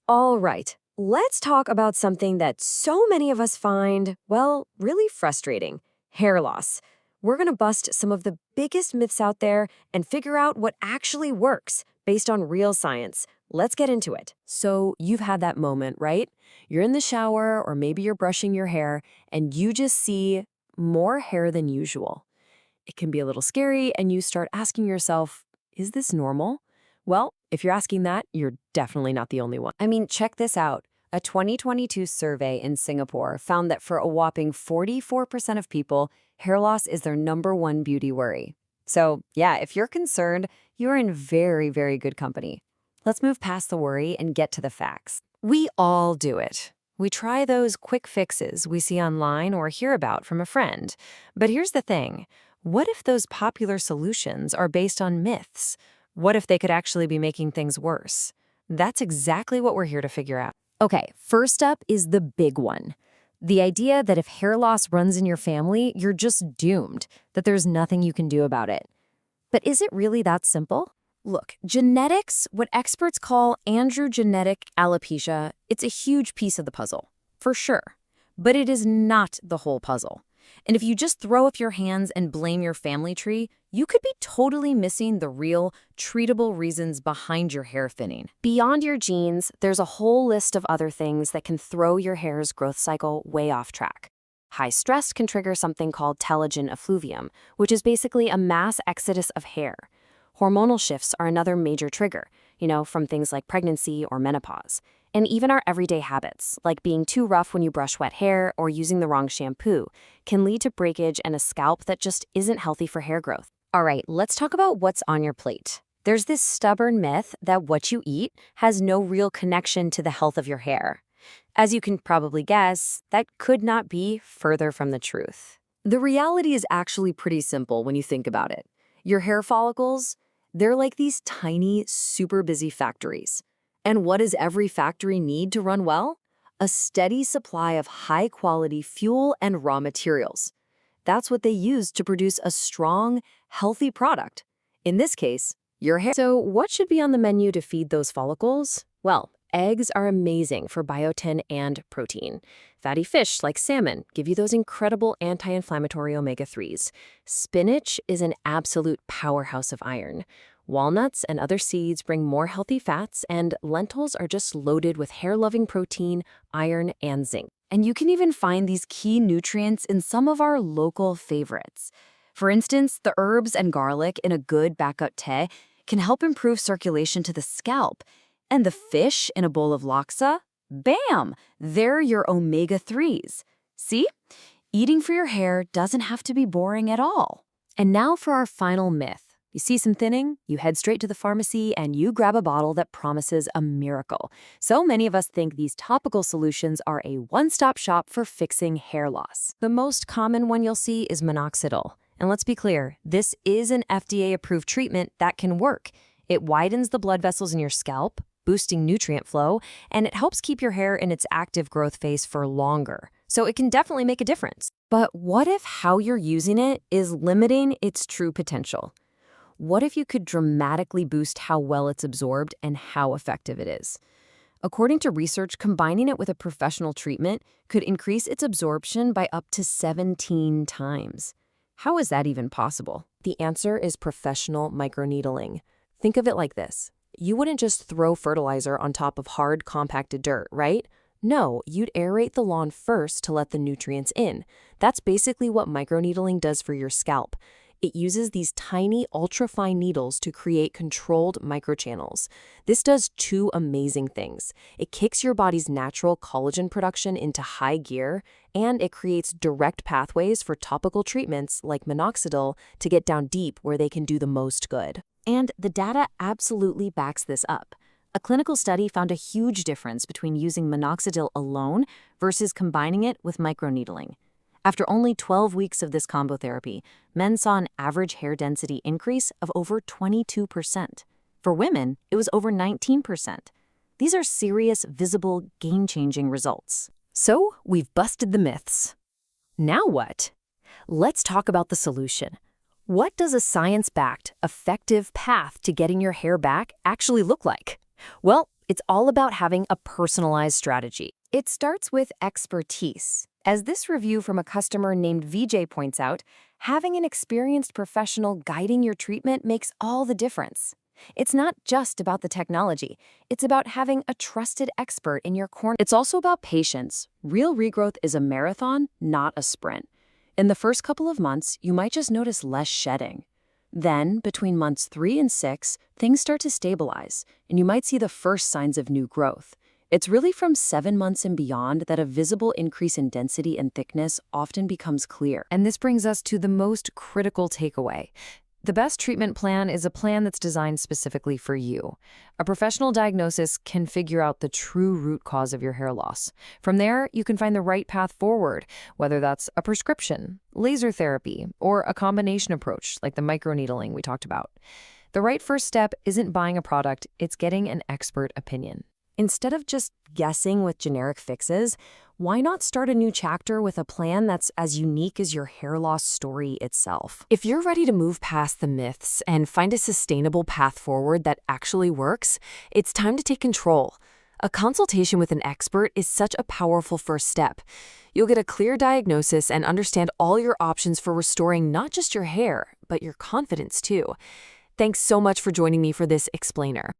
All right, let's talk about something that so many of us find, well, really frustrating: hair loss. We're going to bust some of the biggest myths out there and figure out what actually works based on real science. Let's get into it. So, you've had that moment, right? You're in the shower, or maybe you're brushing your hair, and you just see more hair than usual. It can be a little scary, and you start asking yourself, is this normal? Well, if you're asking that, you're definitely not the only one. I mean, check this out. A 2022 survey in Singapore found that for a whopping 44% of people, hair loss is their #1 beauty worry. So, yeah, if you're concerned, you're in very, very good company. Let's move past the worry and get to the facts. We all do it. We try those quick fixes we see online or hear about from a friend. But here's the thing. What if those popular solutions are based on myths? What if they could actually be making things worse? That's exactly what we're here to figure out. Okay, first up is the big one. The idea that if hair loss runs in your family, you're just doomed, that there's nothing you can do about it. But is it really that simple? Look, genetics, what experts call androgenetic alopecia, it's a huge piece of the puzzle, for sure. But it is not the whole puzzle. And if you just throw up your hands and blame your family tree, you could be totally missing the real, treatable reasons behind your hair thinning. Beyond your genes, there's a whole list of other things that can throw your hair's growth cycle way off track. High stress can trigger something called telogen effluvium, which is basically a mass exodus of hair. Hormonal shifts are another major trigger, from things like pregnancy or menopause. And even our everyday habits, like being too rough when you brush wet hair or using the wrong shampoo, can lead to breakage and a scalp that just isn't healthy for hair growth. All right, let's talk about what's on your plate. There's this stubborn myth that what you eat has no real connection to the health of your hair. As you can probably guess, that could not be further from the truth. The reality is actually pretty simple when you think about it. Your hair follicles, they're like these tiny, super busy factories. And what does every factory need to run well? A steady supply of high-quality fuel and raw materials. That's what they use to produce a strong, healthy product. In this case, your hair. So what should be on the menu to feed those follicles? Well, eggs are amazing for biotin and protein. Fatty fish like salmon give you those incredible anti-inflammatory omega-3s. Spinach is an absolute powerhouse of iron. Walnuts and other seeds bring more healthy fats, and lentils are just loaded with hair-loving protein, iron, and zinc. And you can even find these key nutrients in some of our local favorites. For instance, the herbs and garlic in a good backup tea can help improve circulation to the scalp. And the fish in a bowl of laksa, bam! They're your omega-3s. See? Eating for your hair doesn't have to be boring at all. And now for our final myth. You see some thinning, you head straight to the pharmacy, and you grab a bottle that promises a miracle. So many of us think these topical solutions are a one-stop shop for fixing hair loss. The most common one you'll see is minoxidil. And let's be clear, this is an FDA-approved treatment that can work. It widens the blood vessels in your scalp, boosting nutrient flow, and it helps keep your hair in its active growth phase for longer. So it can definitely make a difference. But what if how you're using it is limiting its true potential? What if you could dramatically boost how well it's absorbed and how effective it is? According to research, combining it with a professional treatment could increase its absorption by up to 17 times. How is that even possible? The answer is professional microneedling. Think of it like this. You wouldn't just throw fertilizer on top of hard, compacted dirt, right? No, you'd aerate the lawn first to let the nutrients in. That's basically what microneedling does for your scalp. It uses these tiny, ultra-fine needles to create controlled microchannels. This does two amazing things. It kicks your body's natural collagen production into high gear, and it creates direct pathways for topical treatments like minoxidil to get down deep where they can do the most good. And the data absolutely backs this up. A clinical study found a huge difference between using minoxidil alone versus combining it with microneedling. After only 12 weeks of this combo therapy, men saw an average hair density increase of over 22%. For women, it was over 19%. These are serious, visible, game-changing results. So, we've busted the myths. Now what? Let's talk about the solution. What does a science-backed, effective path to getting your hair back actually look like? Well, It's all about having a personalized strategy. It starts with expertise. As this review from a customer named VJ points out, having an experienced professional guiding your treatment makes all the difference. It's not just about the technology. It's about having a trusted expert in your corner. It's also about patience. Real regrowth is a marathon, not a sprint. In the first couple of months, you might just notice less shedding. Then, between months 3 and 6, things start to stabilize, and you might see the first signs of new growth. It's really from 7 months and beyond that a visible increase in density and thickness often becomes clear. And this brings us to the most critical takeaway. The best treatment plan is a plan that's designed specifically for you. A professional diagnosis can figure out the true root cause of your hair loss. From there, you can find the right path forward, whether that's a prescription, laser therapy, or a combination approach like the microneedling we talked about. The right first step isn't buying a product, it's getting an expert opinion. Instead of just guessing with generic fixes, why not start a new chapter with a plan that's as unique as your hair loss story itself? If you're ready to move past the myths and find a sustainable path forward that actually works, it's time to take control. A consultation with an expert is such a powerful first step. You'll get a clear diagnosis and understand all your options for restoring not just your hair, but your confidence too. Thanks so much for joining me for this explainer.